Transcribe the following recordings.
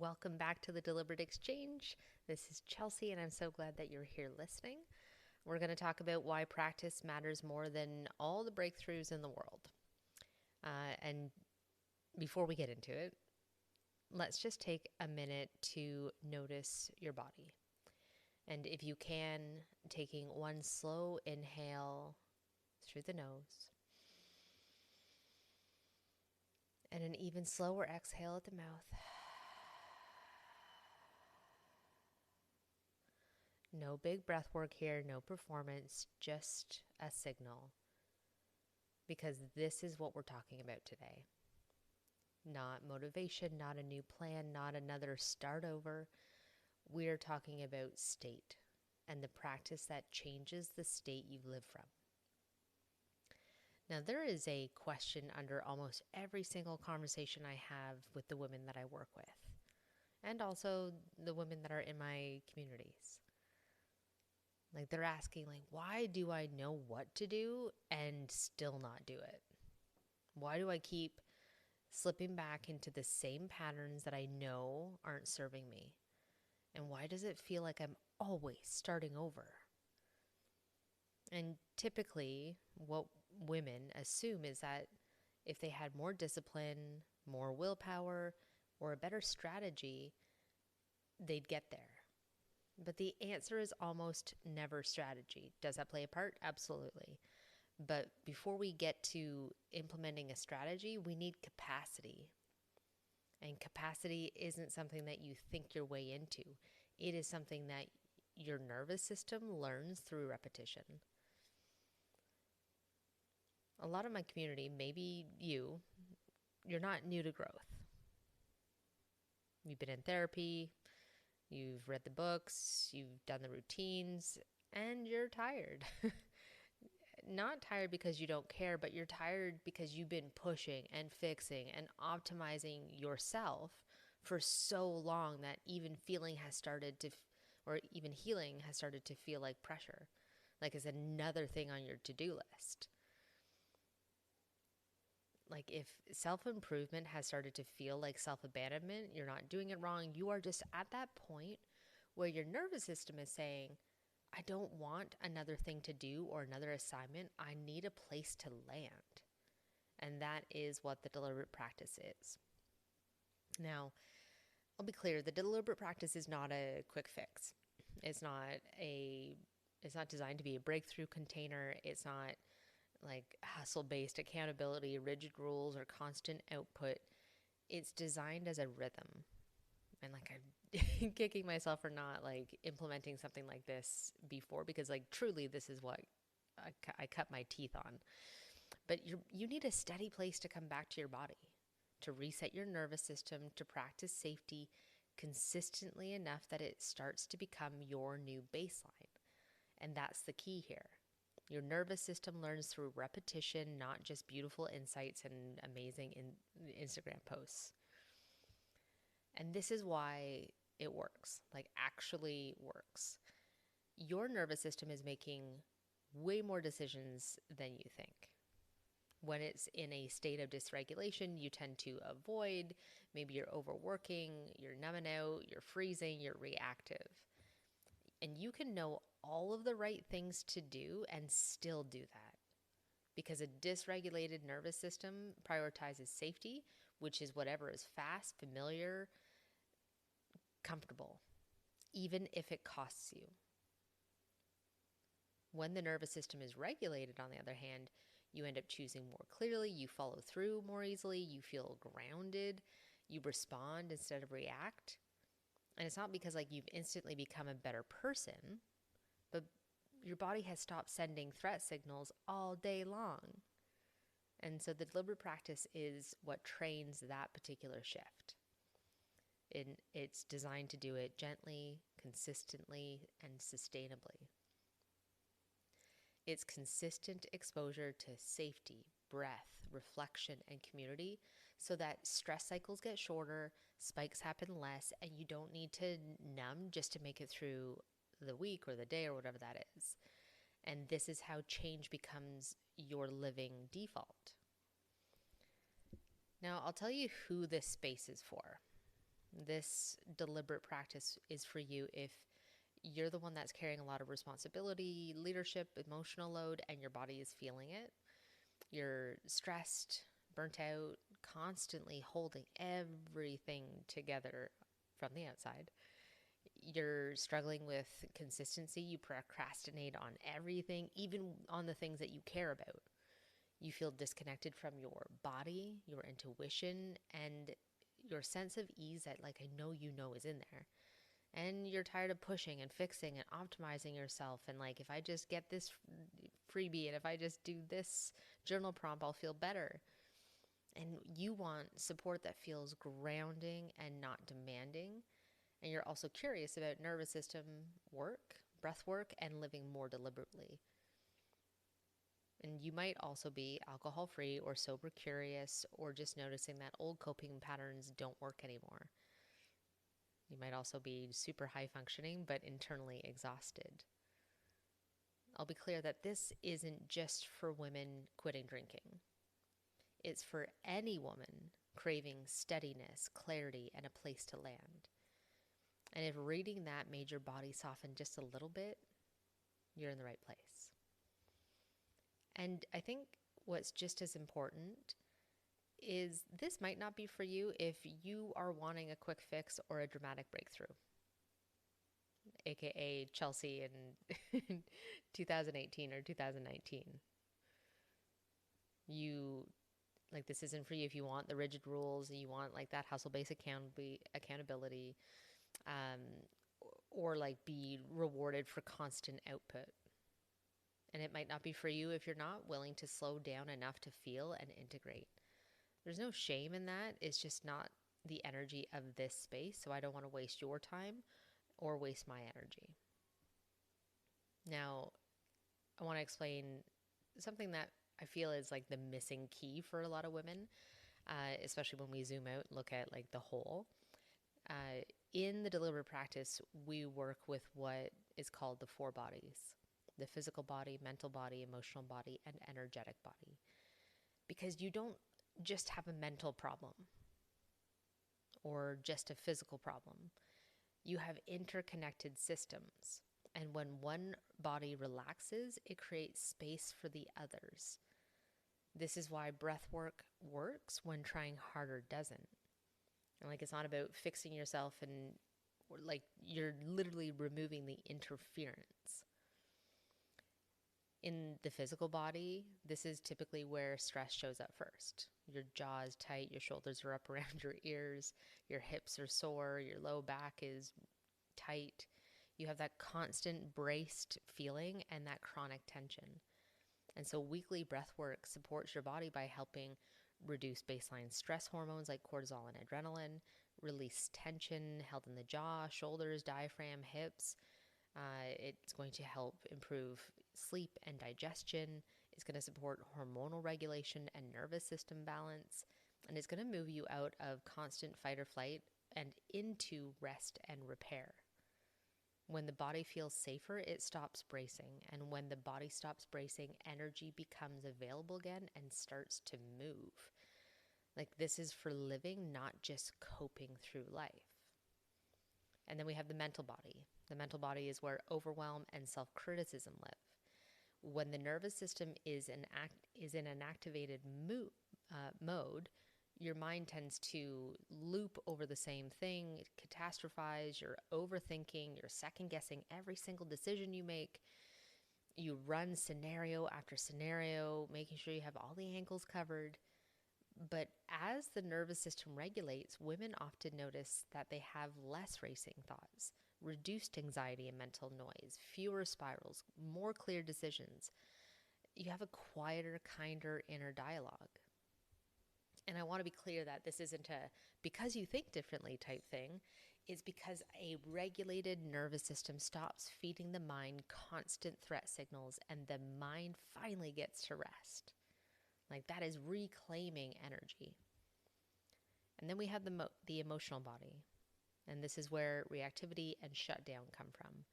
Welcome back to the Deliberate Exchange. This is Chelsea, and I'm so glad that you're here listening. We're going to talk about why practice matters more than all the breakthroughs in the world. And before we get into it, let's just take a minute to notice your body. And if you can, taking one slow inhale through the nose and an even slower exhale at the mouth. No big breath work here, no performance, just a signal. Because this is what we're talking about today. Not motivation, not a new plan, not another start over. We're talking about state and the practice that changes the state you live from. Now, there is a question under almost every single conversation I have with the women that I work with, and also the women that are in my communities. Like, they're asking, why do I know what to do and still not do it? Why do I keep slipping back into the same patterns that I know aren't serving me? And why does it feel like I'm always starting over? And typically, what women assume is that if they had more discipline, more willpower, or a better strategy, they'd get there. But the answer is almost never strategy. Does that play a part? Absolutely. But before we get to implementing a strategy, we need capacity. And capacity isn't something that you think your way into. It is something that your nervous system learns through repetition. A lot of my community, maybe you're not new to growth. You've been in therapy, you've read the books, you've done the routines, and you're tired. Not tired because you don't care, but you're tired because you've been pushing and fixing and optimizing yourself for so long that even healing has started to feel like pressure, like it's another thing on your to-do list. Like, if self-improvement has started to feel like self-abandonment, you're not doing it wrong. You are just at that point where your nervous system is saying, I don't want another thing to do or another assignment. I need a place to land. And that is what the deliberate practice is. Now, I'll be clear, the deliberate practice is not a quick fix. It's not designed to be a breakthrough container. It's not like hustle-based accountability, rigid rules, or constant output. It's designed as a rhythm. And I'm kicking myself for not implementing something like this before, because truly this is what I cut my teeth on. But you need a steady place to come back to your body, to reset your nervous system, to practice safety consistently enough that it starts to become your new baseline. And that's the key here. Your nervous system learns through repetition, not just beautiful insights and amazing Instagram posts. And this is why it works, actually works. Your nervous system is making way more decisions than you think. When it's in a state of dysregulation, you tend to avoid, maybe you're overworking, you're numbing out, you're freezing, you're reactive. And you can know all of the right things to do and still do that. Because a dysregulated nervous system prioritizes safety, which is whatever is fast, familiar, comfortable, even if it costs you. When the nervous system is regulated, on the other hand, you end up choosing more clearly, you follow through more easily, you feel grounded, you respond instead of react. And it's not because you've instantly become a better person, but your body has stopped sending threat signals all day long. And so the deliberate practice is what trains that particular shift. It's designed to do it gently, consistently, and sustainably. It's consistent exposure to safety, breath, reflection, and community so that stress cycles get shorter, spikes happen less, and you don't need to numb just to make it through the week or the day or whatever that is. And this is how change becomes your living default. Now, I'll tell you who this space is for. This deliberate practice is for you if you're the one that's carrying a lot of responsibility, leadership, emotional load, and your body is feeling it. You're stressed, burnt out, constantly holding everything together from the outside. You're struggling with consistency. You procrastinate on everything, even on the things that you care about. You feel disconnected from your body, your intuition, and your sense of ease that, like, I know is in there. And you're tired of pushing and fixing and optimizing yourself. And, like, if I just get this freebie and if I just do this journal prompt, I'll feel better. And you want support that feels grounding and not demanding. And you're also curious about nervous system work, breath work, and living more deliberately. And you might also be alcohol free or sober curious, or just noticing that old coping patterns don't work anymore. You might also be super high functioning but internally exhausted. I'll be clear that this isn't just for women quitting drinking. It's for any woman craving steadiness, clarity, and a place to land. And if reading that made your body soften just a little bit, you're in the right place. And I think what's just as important is this might not be for you if you are wanting a quick fix or a dramatic breakthrough, aka Chelsea in 2018 or 2019. This isn't for you if you want the rigid rules, you want like that hustle-based accountability, or like be rewarded for constant output. And it might not be for you if you're not willing to slow down enough to feel and integrate. There's no shame in that. It's just not the energy of this space. So I don't want to waste your time or waste my energy. Now, I want to explain something that I feel is like the missing key for a lot of women, especially when we zoom out and look at like the whole. In the deliberate practice, we work with what is called the 4 bodies: the physical body, mental body, emotional body, and energetic body. Because you don't just have a mental problem or just a physical problem. You have interconnected systems. And when one body relaxes, it creates space for the others. This is why breath work works when trying harder doesn't. And like, it's not about fixing yourself and like you're literally removing the interference. In the physical body, this is typically where stress shows up first. Your jaw is tight, your shoulders are up around your ears, your hips are sore, your low back is tight. You have that constant braced feeling and that chronic tension. And so weekly breath work supports your body by helping reduce baseline stress hormones like cortisol and adrenaline, release tension held in the jaw, shoulders, diaphragm, hips. It's going to help improve sleep and digestion. It's going to support hormonal regulation and nervous system balance. And it's going to move you out of constant fight or flight and into rest and repair. When the body feels safer, it stops bracing. And when the body stops bracing, energy becomes available again and starts to move. Like, this is for living, not just coping through life. And then we have the mental body. The mental body is where overwhelm and self-criticism live. When the nervous system is in an activated mode, your mind tends to loop over the same thing, catastrophize, you're overthinking, you're second-guessing every single decision you make. You run scenario after scenario, making sure you have all the angles covered. But as the nervous system regulates, women often notice that they have less racing thoughts, reduced anxiety and mental noise, fewer spirals, more clear decisions. You have a quieter, kinder inner dialogue. And I want to be clear that this isn't a because you think differently type thing. It's because a regulated nervous system stops feeding the mind constant threat signals and the mind finally gets to rest. Like, that is reclaiming energy. And then we have the emotional body. And this is where reactivity and shutdown come from.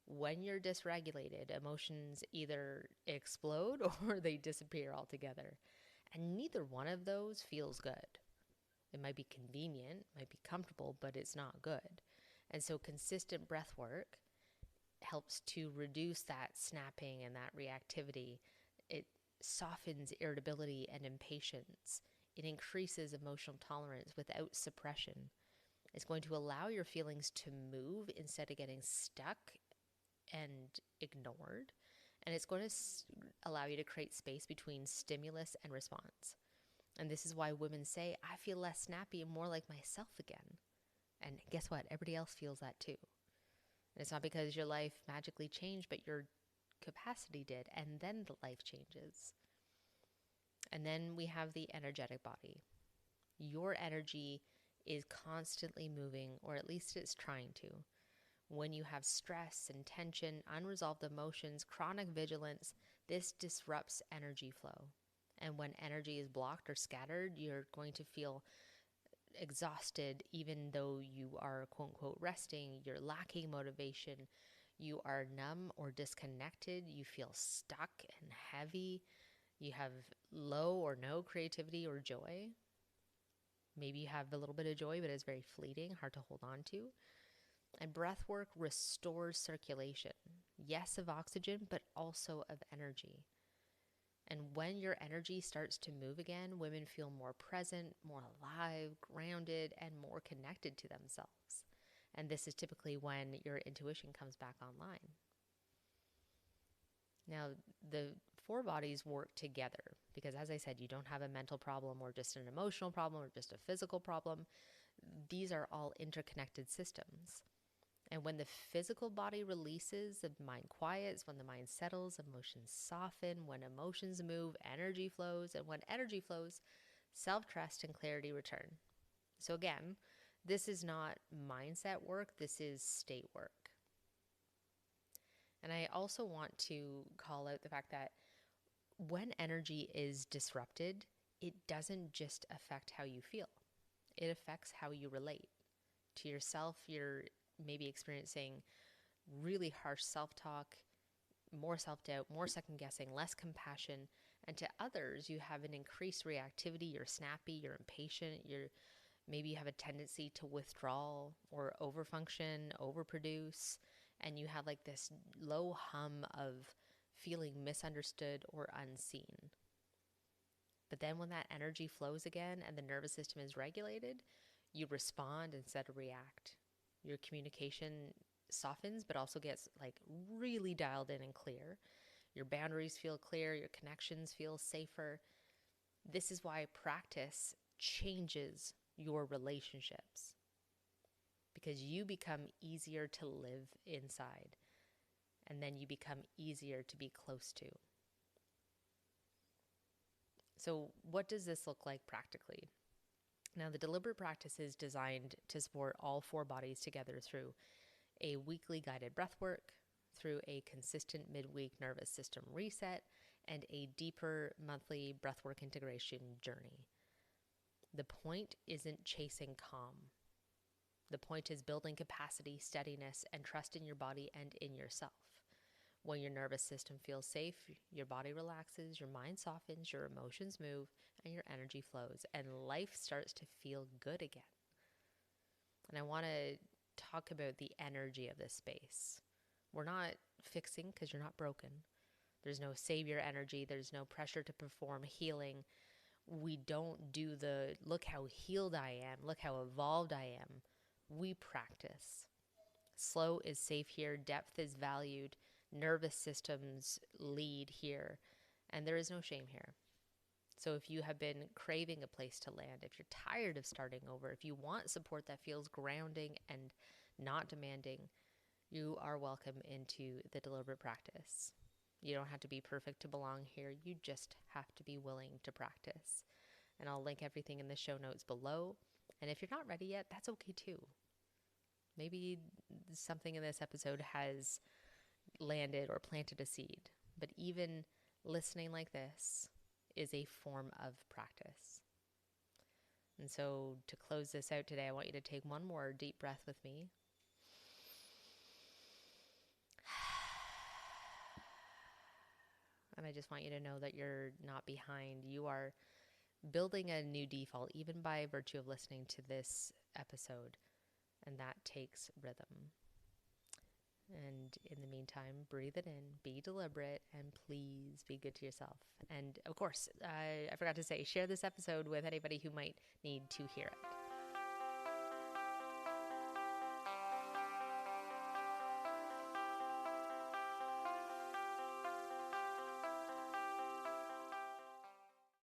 When you're dysregulated, emotions either explode or they disappear altogether. And neither one of those feels good. It might be convenient, might be comfortable, but it's not good. And so consistent breath work helps to reduce that snapping and that reactivity. It softens irritability and impatience. It increases emotional tolerance without suppression. It's going to allow your feelings to move instead of getting stuck and ignored. And it's going to allow you to create space between stimulus and response. And this is why women say, I feel less snappy and more like myself again. And guess what? Everybody else feels that too. And it's not because your life magically changed, but your capacity did. And then the life changes. And then we have the energetic body. Your energy is constantly moving, or at least it's trying to. When you have stress and tension, unresolved emotions, chronic vigilance, this disrupts energy flow. And when energy is blocked or scattered, you're going to feel exhausted, even though you are quote unquote resting. You're lacking motivation. You are numb or disconnected. You feel stuck and heavy. You have low or no creativity or joy. Maybe you have a little bit of joy, but it's very fleeting, hard to hold on to. And breath work restores circulation, yes, of oxygen, but also of energy. And when your energy starts to move again, women feel more present, more alive, grounded, and more connected to themselves. And this is typically when your intuition comes back online. Now, the four bodies work together because, as I said, you don't have a mental problem or just an emotional problem or just a physical problem. These are all interconnected systems. And when the physical body releases, the mind quiets. When the mind settles, emotions soften. When emotions move, energy flows. And when energy flows, self-trust and clarity return. So again, this is not mindset work. This is state work. And I also want to call out the fact that when energy is disrupted, it doesn't just affect how you feel. It affects how you relate to yourself. You're maybe experiencing really harsh self-talk, more self-doubt, more second-guessing, less compassion. And to others, you have an increased reactivity. You're snappy, you're impatient, maybe you have a tendency to withdraw or overfunction, overproduce, and you have like this low hum of feeling misunderstood or unseen. But then when that energy flows again and the nervous system is regulated, you respond instead of react. Your communication softens, but also gets like really dialed in and clear. Your boundaries feel clear. Your connections feel safer. This is why practice changes your relationships, because you become easier to live inside, and then you become easier to be close to. So what does this look like practically? Now, the deliberate practice is designed to support all four bodies together through a weekly guided breath work, through a consistent midweek nervous system reset, and a deeper monthly breathwork integration journey. The point isn't chasing calm. The point is building capacity, steadiness, and trust in your body and in yourself. When your nervous system feels safe, your body relaxes, your mind softens, your emotions move, and your energy flows, and life starts to feel good again. And I want to talk about the energy of this space. We're not fixing because you're not broken. There's no savior energy. There's no pressure to perform healing. We don't do the look how healed I am, look how evolved I am. We practice. Slow is safe here. Depth is valued. Nervous systems lead here. And there is no shame here. So if you have been craving a place to land, if you're tired of starting over, if you want support that feels grounding and not demanding, you are welcome into the deliberate practice. You don't have to be perfect to belong here. You just have to be willing to practice. And I'll link everything in the show notes below. And if you're not ready yet, that's okay too. Maybe something in this episode has landed or planted a seed. But even listening like this is a form of practice. And so to close this out today, I want you to take one more deep breath with me. And I just want you to know that you're not behind. You are building a new default, even by virtue of listening to this episode. And that takes rhythm. And in the meantime, breathe it in, be deliberate, and please be good to yourself. And of course, I forgot to say, share this episode with anybody who might need to hear it.